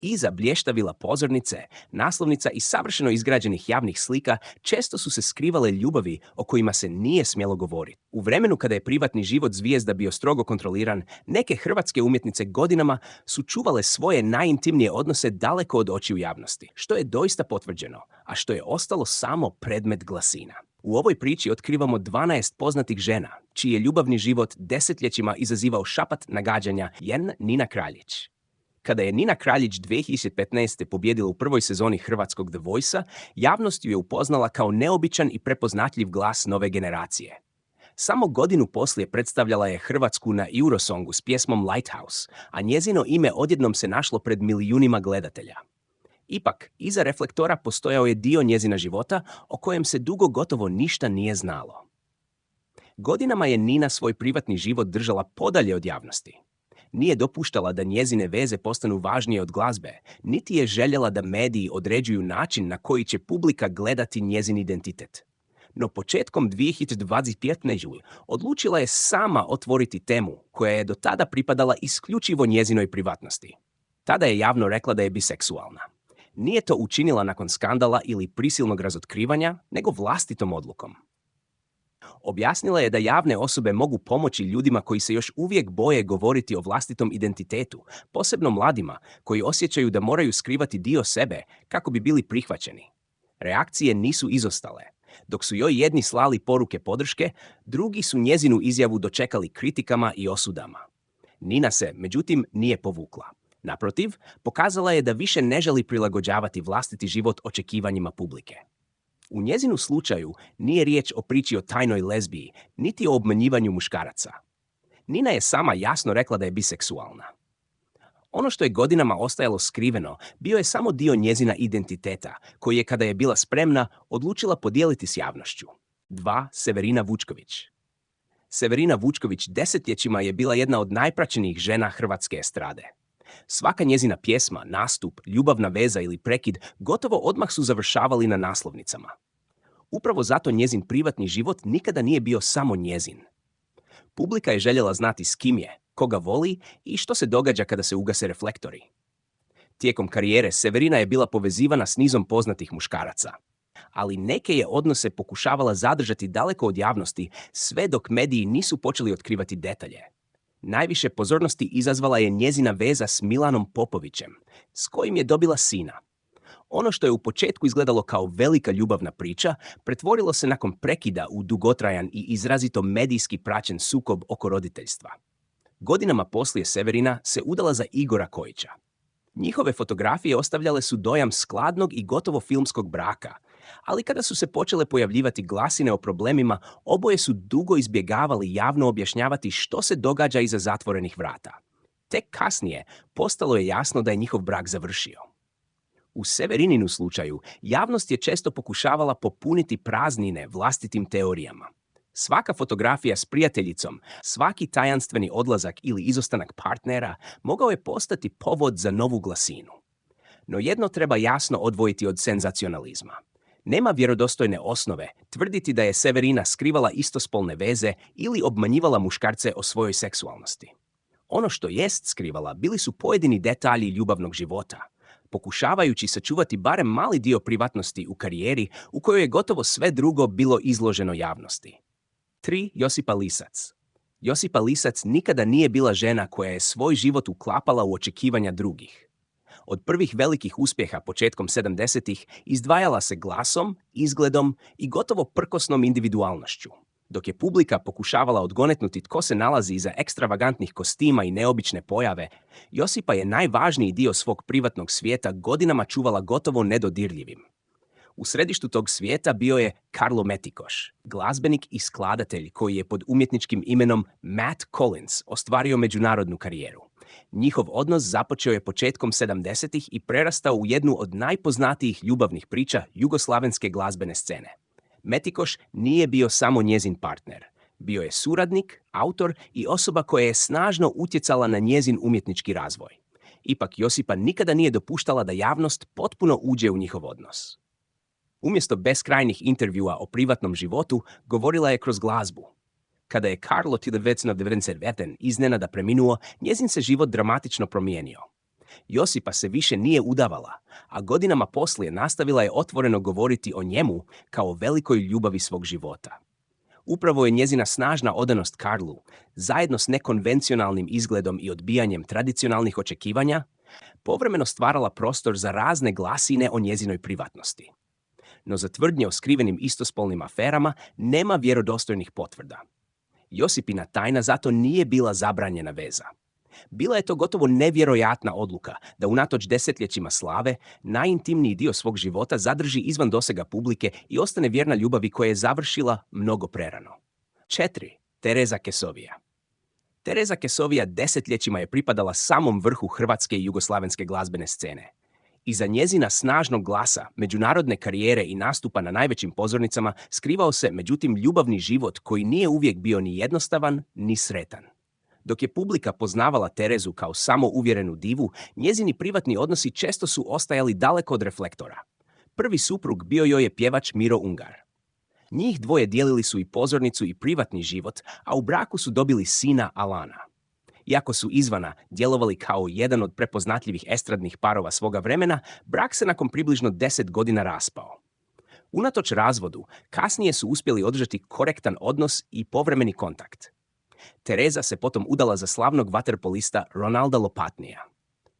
Iza blještavila pozornice, naslovnica i savršeno izgrađenih javnih slika često su se skrivale ljubavi o kojima se nije smjelo govoriti. U vremenu kada je privatni život zvijezda bio strogo kontroliran, neke hrvatske umjetnice godinama su čuvale svoje najintimnije odnose daleko od očiju javnosti, što je doista potvrđeno, a što je ostalo samo predmet glasina. U ovoj priči otkrivamo 12 poznatih žena, čiji je ljubavni život desetljećima izazivao šapat nagađanja. Jedna Nina Kraljić. Kada je Nina Kraljić 2015. pobjedila u prvoj sezoni hrvatskog The Voice-a, javnost ju je upoznala kao neobičan i prepoznatljiv glas nove generacije. Samo godinu poslije predstavljala je Hrvatsku na Eurosongu s pjesmom Lighthouse, a njezino ime odjednom se našlo pred milijunima gledatelja. Ipak, iza reflektora postojao je dio njezina života o kojem se dugo gotovo ništa nije znalo. Godinama je Nina svoj privatni život držala podalje od javnosti. Nije dopuštala da njezine veze postanu važnije od glazbe, niti je željela da mediji određuju način na koji će publika gledati njezin identitet. No početkom 2025. odlučila je sama otvoriti temu koja je do tada pripadala isključivo njezinoj privatnosti. Tada je javno rekla da je biseksualna. Nije to učinila nakon skandala ili prisilnog razotkrivanja, nego vlastitom odlukom. Objasnila je da javne osobe mogu pomoći ljudima koji se još uvijek boje govoriti o vlastitom identitetu, posebno mladima koji osjećaju da moraju skrivati dio sebe kako bi bili prihvaćeni. Reakcije nisu izostale. Dok su joj jedni slali poruke podrške, drugi su njezinu izjavu dočekali kritikama i osudama. Nina se, međutim, nije povukla. Naprotiv, pokazala je da više ne želi prilagođavati vlastiti život očekivanjima publike. U njezinu slučaju nije riječ o priči o tajnoj lezbiji, niti o obmanjivanju muškaraca. Nina je sama jasno rekla da je biseksualna. Ono što je godinama ostajalo skriveno bio je samo dio njezina identiteta, koji je, kada je bila spremna, odlučila podijeliti s javnošću. 2. Severina Vučković. Severina Vučković desetljećima je bila jedna od najpraćenijih žena hrvatske estrade. Svaka njezina pjesma, nastup, ljubavna veza ili prekid gotovo odmah su završavali na naslovnicama. Upravo zato njezin privatni život nikada nije bio samo njezin. Publika je željela znati s kim je, koga voli i što se događa kada se ugase reflektori. Tijekom karijere Severina je bila povezivana s nizom poznatih muškaraca, ali neke je odnose pokušavala zadržati daleko od javnosti sve dok mediji nisu počeli otkrivati detalje. Najviše pozornosti izazvala je njezina veza s Milanom Popovićem, s kojim je dobila sina. Ono što je u početku izgledalo kao velika ljubavna priča, pretvorilo se nakon prekida u dugotrajan i izrazito medijski praćen sukob oko roditeljstva. Godinama poslije Severina se udala za Igora Kojića. Njihove fotografije ostavljale su dojam skladnog i gotovo filmskog braka, ali kada su se počele pojavljivati glasine o problemima, oboje su dugo izbjegavali javno objašnjavati što se događa iza zatvorenih vrata. Tek kasnije postalo je jasno da je njihov brak završio. U Severininu slučaju, javnost je često pokušavala popuniti praznine vlastitim teorijama. Svaka fotografija s prijateljicom, svaki tajanstveni odlazak ili izostanak partnera mogao je postati povod za novu glasinu. No jedno treba jasno odvojiti od senzacionalizma. Nema vjerodostojne osnove tvrditi da je Severina skrivala istospolne veze ili obmanjivala muškarce o svojoj seksualnosti. Ono što jest skrivala bili su pojedini detalji ljubavnog života, pokušavajući sačuvati barem mali dio privatnosti u karijeri u kojoj je gotovo sve drugo bilo izloženo javnosti. 3. Josipa Lisac. Josipa Lisac nikada nije bila žena koja je svoj život uklapala u očekivanja drugih. Od prvih velikih uspjeha početkom 70-ih izdvajala se glasom, izgledom i gotovo prkosnom individualnošću. Dok je publika pokušavala odgonetnuti tko se nalazi iza ekstravagantnih kostima i neobične pojave, Josipa je najvažniji dio svog privatnog svijeta godinama čuvala gotovo nedodirljivim. U središtu tog svijeta bio je Karlo Metikoš, glazbenik i skladatelj koji je pod umjetničkim imenom Matt Collins ostvario međunarodnu karijeru. Njihov odnos započeo je početkom 70-ih i prerastao u jednu od najpoznatijih ljubavnih priča jugoslavenske glazbene scene. Metikoš nije bio samo njezin partner. Bio je suradnik, autor i osoba koja je snažno utjecala na njezin umjetnički razvoj. Ipak Josipa nikada nije dopuštala da javnost potpuno uđe u njihov odnos. Umjesto beskrajnih intervjua o privatnom životu, govorila je kroz glazbu. Kada je Karlo 1999 iznenada preminuo, njezin se život dramatično promijenio. Josipa se više nije udavala, a godinama poslije nastavila je otvoreno govoriti o njemu kao velikoj ljubavi svog života. Upravo je njezina snažna odanost Karlu, zajedno s nekonvencionalnim izgledom i odbijanjem tradicionalnih očekivanja, povremeno stvarala prostor za razne glasine o njezinoj privatnosti. No za tvrdnje o skrivenim istospolnim aferama nema vjerodostojnih potvrda. Josipina tajna zato nije bila zabranjena veza. Bila je to gotovo nevjerojatna odluka da unatoč desetljećima slave najintimniji dio svog života zadrži izvan dosega publike i ostane vjerna ljubavi koja je završila mnogo prerano. 4. Tereza Kesovija. Tereza Kesovija desetljećima je pripadala samom vrhu hrvatske i jugoslavenske glazbene scene. Iza njezina snažnog glasa, međunarodne karijere i nastupa na najvećim pozornicama skrivao se, međutim, ljubavni život koji nije uvijek bio ni jednostavan, ni sretan. Dok je publika poznavala Terezu kao samouvjerenu divu, njezini privatni odnosi često su ostajali daleko od reflektora. Prvi suprug bio joj je pjevač Miro Ungar. Njih dvoje dijelili su i pozornicu i privatni život, a u braku su dobili sina Alana. Iako su izvana djelovali kao jedan od prepoznatljivih estradnih parova svoga vremena, brak se nakon približno 10 godina raspao. Unatoč razvodu, kasnije su uspjeli održati korektan odnos i povremeni kontakt. Tereza se potom udala za slavnog vaterpolista Ronalda Lopatnija.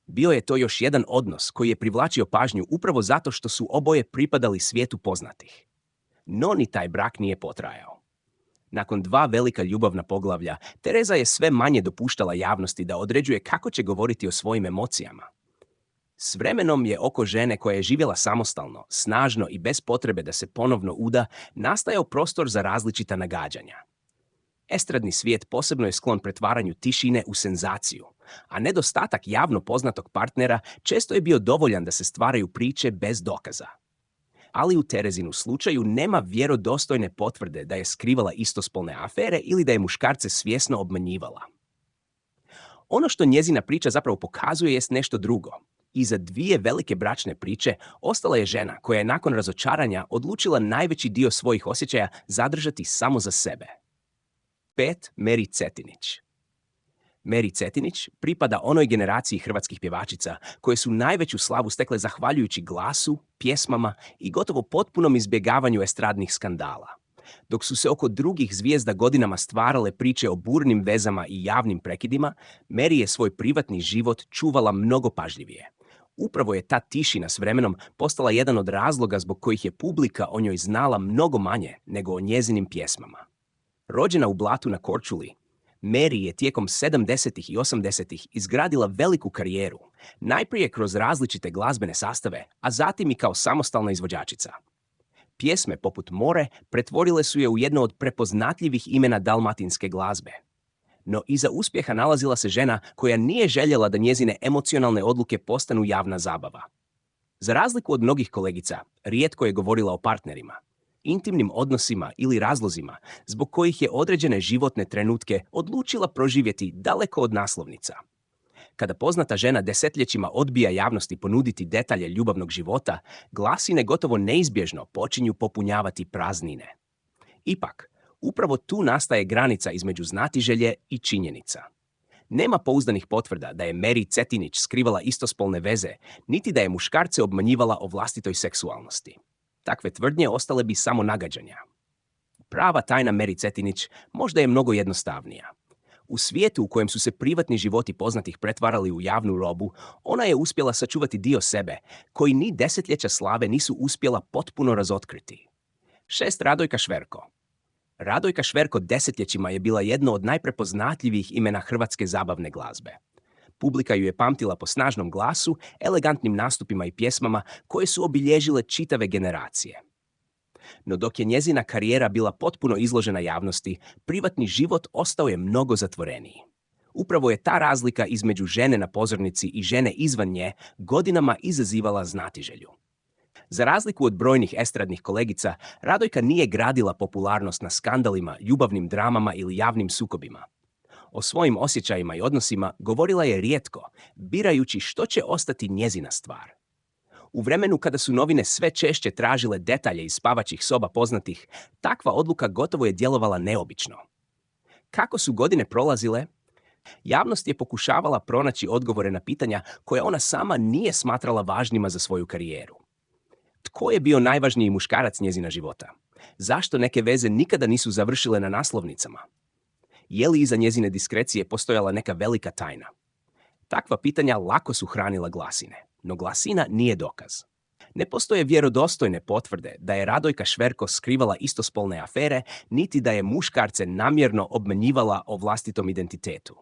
Bio je to još jedan odnos koji je privlačio pažnju upravo zato što su oboje pripadali svijetu poznatih. No ni taj brak nije potrajao. Nakon 2 velika ljubavna poglavlja, Tereza je sve manje dopuštala javnosti da određuje kako će govoriti o svojim emocijama. S vremenom je oko žene koja je živjela samostalno, snažno i bez potrebe da se ponovno uda, nastajao prostor za različita nagađanja. Estradni svijet posebno je sklon pretvaranju tišine u senzaciju, a nedostatak javno poznatog partnera često je bio dovoljan da se stvaraju priče bez dokaza. Ali u Terezinu slučaju nema vjerodostojne potvrde da je skrivala istospolne afere ili da je muškarce svjesno obmanjivala. Ono što njezina priča zapravo pokazuje jest nešto drugo. Iza 2 velike bračne priče ostala je žena koja je nakon razočaranja odlučila najveći dio svojih osjećaja zadržati samo za sebe. 5. Meri Cetinić. Meri Cetinić pripada onoj generaciji hrvatskih pjevačica koje su najveću slavu stekle zahvaljujući glasu, pjesmama i gotovo potpunom izbjegavanju estradnih skandala. Dok su se oko drugih zvijezda godinama stvarale priče o burnim vezama i javnim prekidima, Meri je svoj privatni život čuvala mnogo pažljivije. Upravo je ta tišina s vremenom postala jedan od razloga zbog kojih je publika o njoj znala mnogo manje nego o njezinim pjesmama. Rođena u Blatu na Korčuli, Meri je tijekom 70. i 80. izgradila veliku karijeru, najprije kroz različite glazbene sastave, a zatim i kao samostalna izvođačica. Pjesme poput More pretvorile su je u jedno od prepoznatljivih imena dalmatinske glazbe. No iza uspjeha nalazila se žena koja nije željela da njezine emocionalne odluke postanu javna zabava. Za razliku od mnogih kolegica, rijetko je govorila o partnerima, intimnim odnosima ili razlozima zbog kojih je određene životne trenutke odlučila proživjeti daleko od naslovnica. Kada poznata žena desetljećima odbija javnosti ponuditi detalje ljubavnog života, glasine gotovo neizbježno počinju popunjavati praznine. Ipak, upravo tu nastaje granica između znatiželje i činjenica. Nema pouzdanih potvrda da je Meri Cetinić skrivala istospolne veze, niti da je muškarce obmanjivala o vlastitoj seksualnosti. Takve tvrdnje ostale bi samo nagađanja. Prava tajna Meri Cetinić možda je mnogo jednostavnija. U svijetu u kojem su se privatni životi poznatih pretvarali u javnu robu, ona je uspjela sačuvati dio sebe, koji ni desetljeća slave nisu uspjela potpuno razotkriti. 6. Radojka Šverko. Radojka Šverko desetljećima je bila jedno od najprepoznatljivijih imena hrvatske zabavne glazbe. Publika ju je pamtila po snažnom glasu, elegantnim nastupima i pjesmama koje su obilježile čitave generacije. No dok je njezina karijera bila potpuno izložena javnosti, privatni život ostao je mnogo zatvoreniji. Upravo je ta razlika između žene na pozornici i žene izvan nje godinama izazivala znatiželju. Za razliku od brojnih estradnih kolegica, Radojka nije gradila popularnost na skandalima, ljubavnim dramama ili javnim sukobima. O svojim osjećajima i odnosima govorila je rijetko, birajući što će ostati njezina stvar. U vremenu kada su novine sve češće tražile detalje iz spavaćih soba poznatih, takva odluka gotovo je djelovala neobično. Kako su godine prolazile, Javnost je pokušavala pronaći odgovore na pitanja koja ona sama nije smatrala važnima za svoju karijeru. Tko je bio najvažniji muškarac njezina života? Zašto neke veze nikada nisu završile na naslovnicama? Je li iza njezine diskrecije postojala neka velika tajna? Takva pitanja lako su hranila glasine, no glasina nije dokaz. Ne postoje vjerodostojne potvrde da je Radojka Šverko skrivala istospolne afere, niti da je muškarce namjerno obmanjivala o vlastitom identitetu.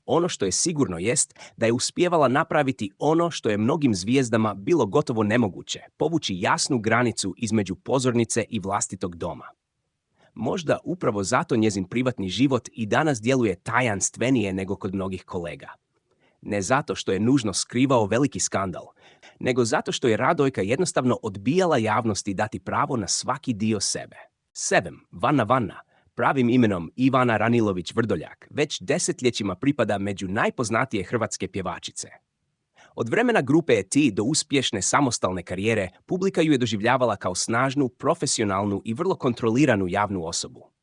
Ono što je sigurno jest da je uspijevala napraviti ono što je mnogim zvijezdama bilo gotovo nemoguće, povući jasnu granicu između pozornice i vlastitog doma. Možda upravo zato njezin privatni život i danas djeluje tajanstvenije nego kod mnogih kolega. Ne zato što je nužno skrivao veliki skandal, nego zato što je Radojka jednostavno odbijala javnosti dati pravo na svaki dio sebe. Sevem, Vanna, pravim imenom Ivana Ranilović-Vrdoljak, već desetljećima pripada među najpoznatije hrvatske pjevačice. Od vremena grupe ET do uspješne samostalne karijere, publika ju je doživljavala kao snažnu, profesionalnu i vrlo kontroliranu javnu osobu.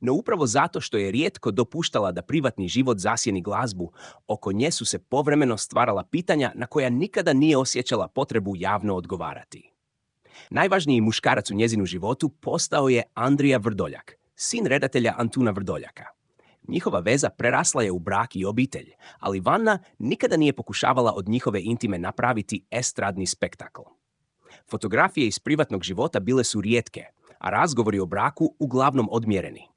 No upravo zato što je rijetko dopuštala da privatni život zasjeni glazbu, oko nje su se povremeno stvarala pitanja na koja nikada nije osjećala potrebu javno odgovarati. Najvažniji muškarac u njezinu životu postao je Andrija Vrdoljak, sin redatelja Antuna Vrdoljaka. Njihova veza prerasla je u brak i obitelj, ali Vanna nikada nije pokušavala od njihove intime napraviti estradni spektakl. Fotografije iz privatnog života bile su rijetke, a razgovori o braku uglavnom odmjereni.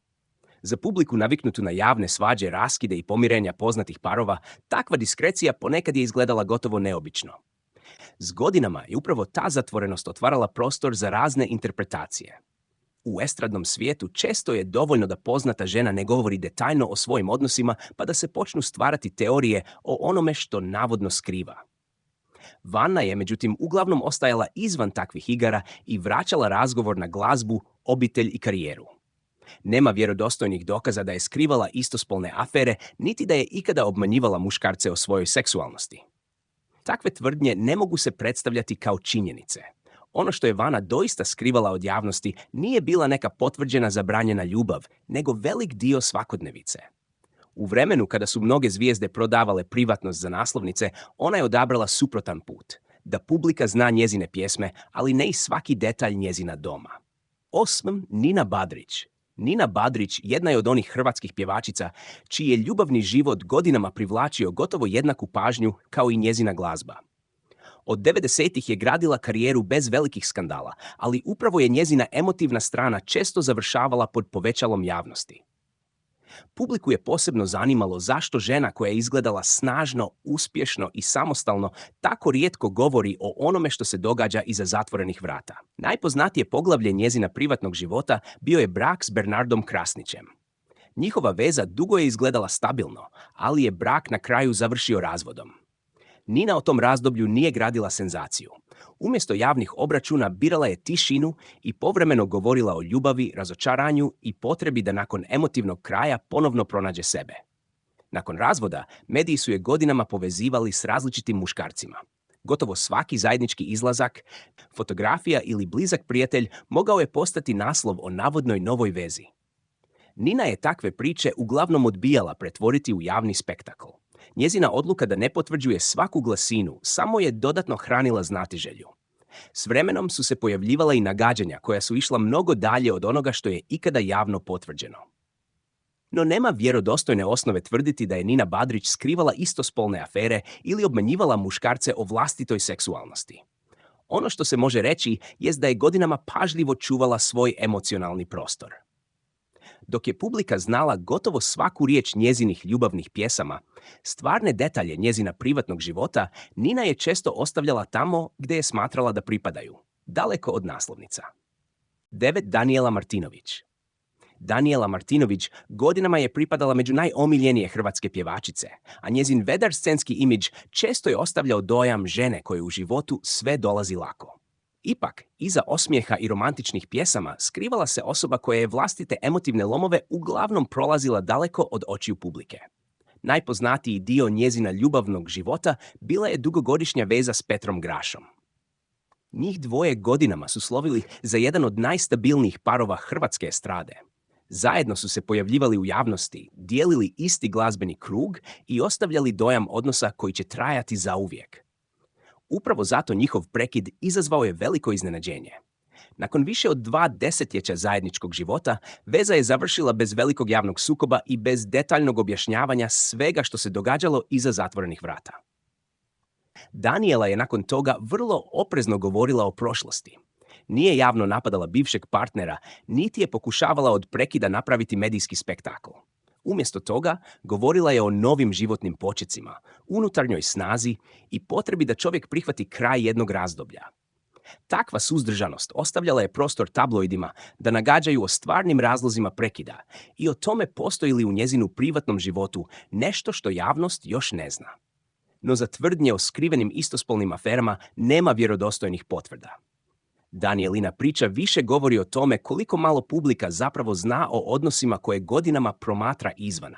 Za publiku naviknutu na javne svađe, raskide i pomirenja poznatih parova, takva diskrecija ponekad je izgledala gotovo neobično. S godinama je upravo ta zatvorenost otvarala prostor za razne interpretacije. U estradnom svijetu često je dovoljno da poznata žena ne govori detaljno o svojim odnosima, pa da se počnu stvarati teorije o onome što navodno skriva. Vanna je, međutim, uglavnom ostajala izvan takvih igara i vraćala razgovor na glazbu, obitelj i karijeru. Nema vjerodostojnih dokaza da je skrivala istospolne afere, niti da je ikada obmanjivala muškarce o svojoj seksualnosti. Takve tvrdnje ne mogu se predstavljati kao činjenice. Ono što je Vanna doista skrivala od javnosti nije bila neka potvrđena zabranjena ljubav, nego velik dio svakodnevice. U vremenu kada su mnoge zvijezde prodavale privatnost za naslovnice, ona je odabrala suprotan put, da publika zna njezine pjesme, ali ne i svaki detalj njezina doma. 8. Nina Badrić. Nina Badrić jedna je od onih hrvatskih pjevačica čiji je ljubavni život godinama privlačio gotovo jednaku pažnju kao i njezina glazba. Od 90-ih je gradila karijeru bez velikih skandala, ali upravo je njezina emotivna strana često završavala pod povećalom javnosti. Publiku je posebno zanimalo zašto žena koja je izgledala snažno, uspješno i samostalno tako rijetko govori o onome što se događa iza zatvorenih vrata. Najpoznatije poglavlje njezina privatnog života bio je brak s Bernardom Krasnićem. Njihova veza dugo je izgledala stabilno, ali je brak na kraju završio razvodom. Nina o tom razdoblju nije gradila senzaciju. Umjesto javnih obračuna birala je tišinu i povremeno govorila o ljubavi, razočaranju i potrebi da nakon emotivnog kraja ponovno pronađe sebe. Nakon razvoda, mediji su je godinama povezivali s različitim muškarcima. Gotovo svaki zajednički izlazak, fotografija ili blizak prijatelj mogao je postati naslov o navodnoj novoj vezi. Nina je takve priče uglavnom odbijala pretvoriti u javni spektakl. Njezina odluka da ne potvrđuje svaku glasinu samo je dodatno hranila znatiželju. S vremenom su se pojavljivala i nagađanja koja su išla mnogo dalje od onoga što je ikada javno potvrđeno. No nema vjerodostojne osnove tvrditi da je Nina Badrić skrivala istospolne afere ili obmanjivala muškarce o vlastitoj seksualnosti. Ono što se može reći jest da je godinama pažljivo čuvala svoj emocionalni prostor. Dok je publika znala gotovo svaku riječ njezinih ljubavnih pjesama, stvarne detalje njezina privatnog života Nina je često ostavljala tamo gdje je smatrala da pripadaju, daleko od naslovnica. 9. Danijela Martinović. Danijela Martinović godinama je pripadala među najomiljenije hrvatske pjevačice, a njezin vedar scenski imidž često je ostavljao dojam žene koje u životu sve dolazi lako. Ipak, iza osmijeha i romantičnih pjesama skrivala se osoba koja je vlastite emotivne lomove uglavnom prolazila daleko od očiju publike. Najpoznatiji dio njezina ljubavnog života bila je dugogodišnja veza s Petrom Grašom. Njih dvoje godinama su slovili za jedan od najstabilnijih parova hrvatske estrade. Zajedno su se pojavljivali u javnosti, dijelili isti glazbeni krug i ostavljali dojam odnosa koji će trajati zauvijek. Upravo zato njihov prekid izazvao je veliko iznenađenje. Nakon više od 2 desetljeća zajedničkog života, veza je završila bez velikog javnog sukoba i bez detaljnog objašnjavanja svega što se događalo iza zatvorenih vrata. Daniela je nakon toga vrlo oprezno govorila o prošlosti. Nije javno napadala bivšeg partnera, niti je pokušavala od prekida napraviti medijski spektakl. Umjesto toga, govorila je o novim životnim počecima, unutarnjoj snazi i potrebi da čovjek prihvati kraj jednog razdoblja. Takva suzdržanost ostavljala je prostor tabloidima da nagađaju o stvarnim razlozima prekida i o tome postoji li u njezinu privatnom životu nešto što javnost još ne zna. No za tvrdnje o skrivenim istospolnim aferama nema vjerodostojnih potvrda. Danielina priča više govori o tome koliko malo publika zapravo zna o odnosima koje godinama promatra izvana.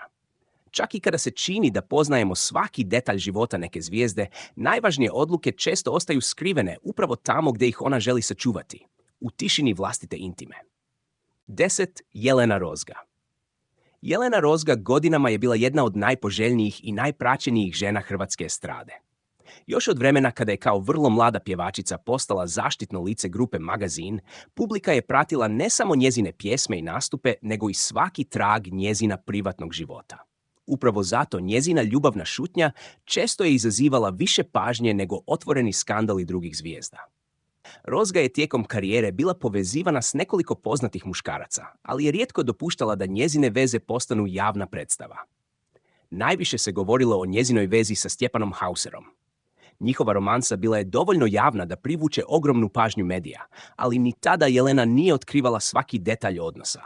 Čak i kada se čini da poznajemo svaki detalj života neke zvijezde, najvažnije odluke često ostaju skrivene upravo tamo gdje ih ona želi sačuvati, u tišini vlastite intime. 10. Jelena Rozga. Jelena Rozga godinama je bila jedna od najpoželjnijih i najpraćenijih žena hrvatske estrade. Još od vremena kada je kao vrlo mlada pjevačica postala zaštitno lice grupe Magazin, publika je pratila ne samo njezine pjesme i nastupe, nego i svaki trag njezina privatnog života. Upravo zato njezina ljubavna šutnja često je izazivala više pažnje nego otvoreni skandali drugih zvijezda. Rozga je tijekom karijere bila povezivana s nekoliko poznatih muškaraca, ali je rijetko dopuštala da njezine veze postanu javna predstava. Najviše se govorilo o njezinoj vezi sa Stjepanom Hauserom. Njihova romansa bila je dovoljno javna da privuče ogromnu pažnju medija, ali ni tada Jelena nije otkrivala svaki detalj odnosa.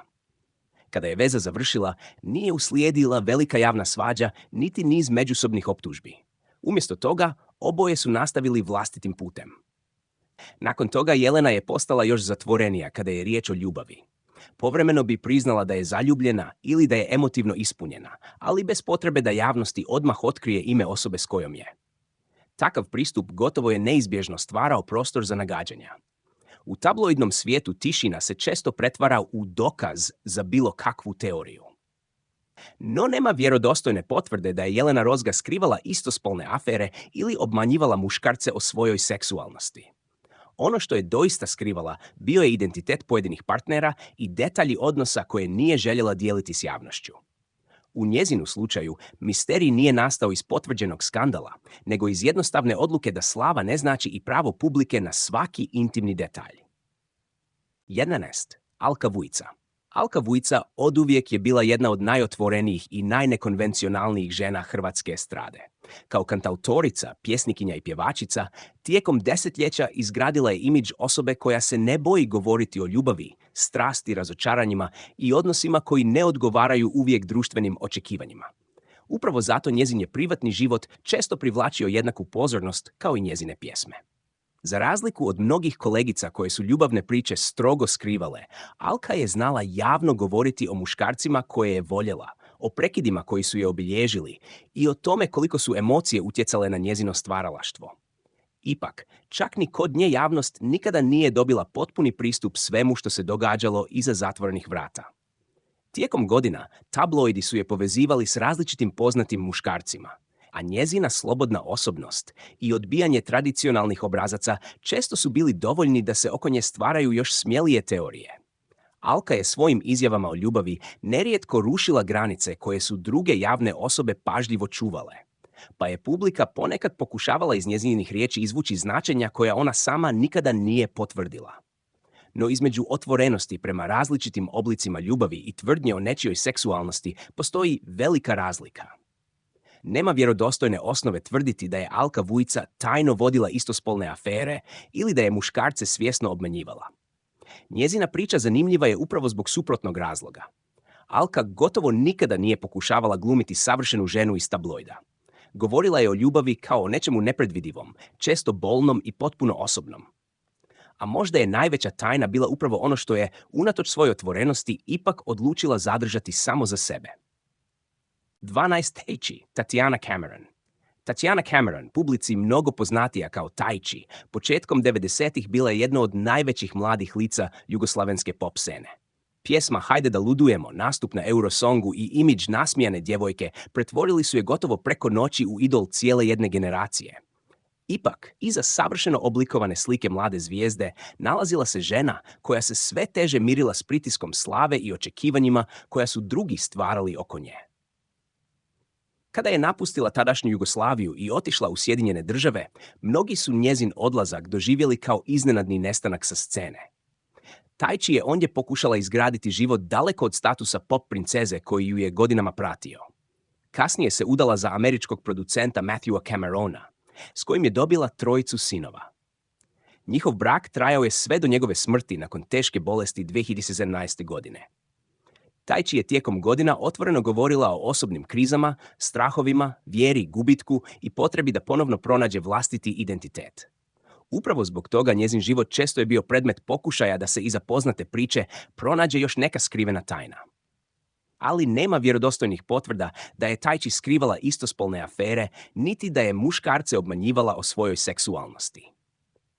Kada je veza završila, nije uslijedila velika javna svađa niti niz međusobnih optužbi. Umjesto toga, oboje su nastavili vlastitim putem. Nakon toga Jelena je postala još zatvorenija kada je riječ o ljubavi. Povremeno bi priznala da je zaljubljena ili da je emotivno ispunjena, ali bez potrebe da javnosti odmah otkrije ime osobe s kojom je. Takav pristup gotovo je neizbježno stvarao prostor za nagađanja. U tabloidnom svijetu tišina se često pretvara u dokaz za bilo kakvu teoriju. No nema vjerodostojne potvrde da je Jelena Rozga skrivala istospolne afere ili obmanjivala muškarce o svojoj seksualnosti. Ono što je doista skrivala bio je identitet pojedinih partnera i detalji odnosa koje nije željela dijeliti s javnošću. U njezinu slučaju, misterij nije nastao iz potvrđenog skandala, nego iz jednostavne odluke da slava ne znači i pravo publike na svaki intimni detalj. 11. Alka Vujica. Alka Vujica oduvijek je bila jedna od najotvorenijih i najnekonvencionalnijih žena hrvatske estrade. Kao kantautorica, pjesnikinja i pjevačica, tijekom desetljeća izgradila je imidž osobe koja se ne boji govoriti o ljubavi, strasti, razočaranjima i odnosima koji ne odgovaraju uvijek društvenim očekivanjima. Upravo zato njezin je privatni život često privlačio jednaku pozornost kao i njezine pjesme. Za razliku od mnogih kolegica koje su ljubavne priče strogo skrivale, Alka je znala javno govoriti o muškarcima koje je voljela, o prekidima koji su je obilježili i o tome koliko su emocije utjecale na njezino stvaralaštvo. Ipak, čak ni kod nje javnost nikada nije dobila potpuni pristup svemu što se događalo iza zatvorenih vrata. Tijekom godina, tabloidi su je povezivali s različitim poznatim muškarcima, a njezina slobodna osobnost i odbijanje tradicionalnih obrazaca često su bili dovoljni da se oko nje stvaraju još smjelije teorije. Alka je svojim izjavama o ljubavi nerijetko rušila granice koje su druge javne osobe pažljivo čuvale, pa je publika ponekad pokušavala iz njezinih riječi izvući značenja koja ona sama nikada nije potvrdila. No između otvorenosti prema različitim oblicima ljubavi i tvrdnje o nečijoj seksualnosti postoji velika razlika. Nema vjerodostojne osnove tvrditi da je Alka Vujica tajno vodila istospolne afere ili da je muškarce svjesno obmanjivala. Njezina priča zanimljiva je upravo zbog suprotnog razloga. Alka gotovo nikada nije pokušavala glumiti savršenu ženu iz tabloida. Govorila je o ljubavi kao o nečemu nepredvidivom, često bolnom i potpuno osobnom. A možda je najveća tajna bila upravo ono što je, unatoč svojoj otvorenosti, ipak odlučila zadržati samo za sebe. 12. Tajči, Tatjana Cameron. Tatjana Cameron, publici mnogo poznatija kao Tajči, početkom 90-ih bila je jedna od najvećih mladih lica jugoslavenske pop scene. Pjesma Hajde da ludujemo, nastup na Eurosongu i imidž nasmijane djevojke pretvorili su je gotovo preko noći u idol cijele jedne generacije. Ipak, iza savršeno oblikovane slike mlade zvijezde nalazila se žena koja se sve teže mirila s pritiskom slave i očekivanjima koja su drugi stvarali oko nje. Kada je napustila tadašnju Jugoslaviju i otišla u Sjedinjene Države, mnogi su njezin odlazak doživjeli kao iznenadni nestanak sa scene. Tajči je ondje pokušala izgraditi život daleko od statusa pop princeze koji ju je godinama pratio. Kasnije se udala za američkog producenta Matthewa Camerona, s kojim je dobila 3 sinova. Njihov brak trajao je sve do njegove smrti nakon teške bolesti 2017. godine. Tajči je tijekom godina otvoreno govorila o osobnim krizama, strahovima, vjeri, gubitku i potrebi da ponovno pronađe vlastiti identitet. Upravo zbog toga njezin život često je bio predmet pokušaja da se iza poznate priče pronađe još neka skrivena tajna. Ali nema vjerodostojnih potvrda da je Tajči skrivala istospolne afere, niti da je muškarce obmanjivala o svojoj seksualnosti.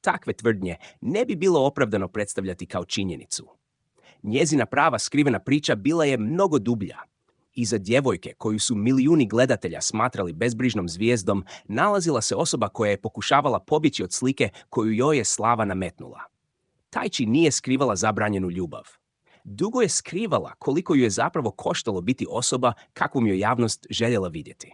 Takve tvrdnje ne bi bilo opravdano predstavljati kao činjenicu. Njezina prava skrivena priča bila je mnogo dublja. Iza djevojke koju su milijuni gledatelja smatrali bezbrižnom zvijezdom nalazila se osoba koja je pokušavala pobjeći od slike koju joj je slava nametnula. Tajči nije skrivala zabranjenu ljubav. Dugo je skrivala koliko ju je zapravo koštalo biti osoba kakvom joj javnost željela vidjeti.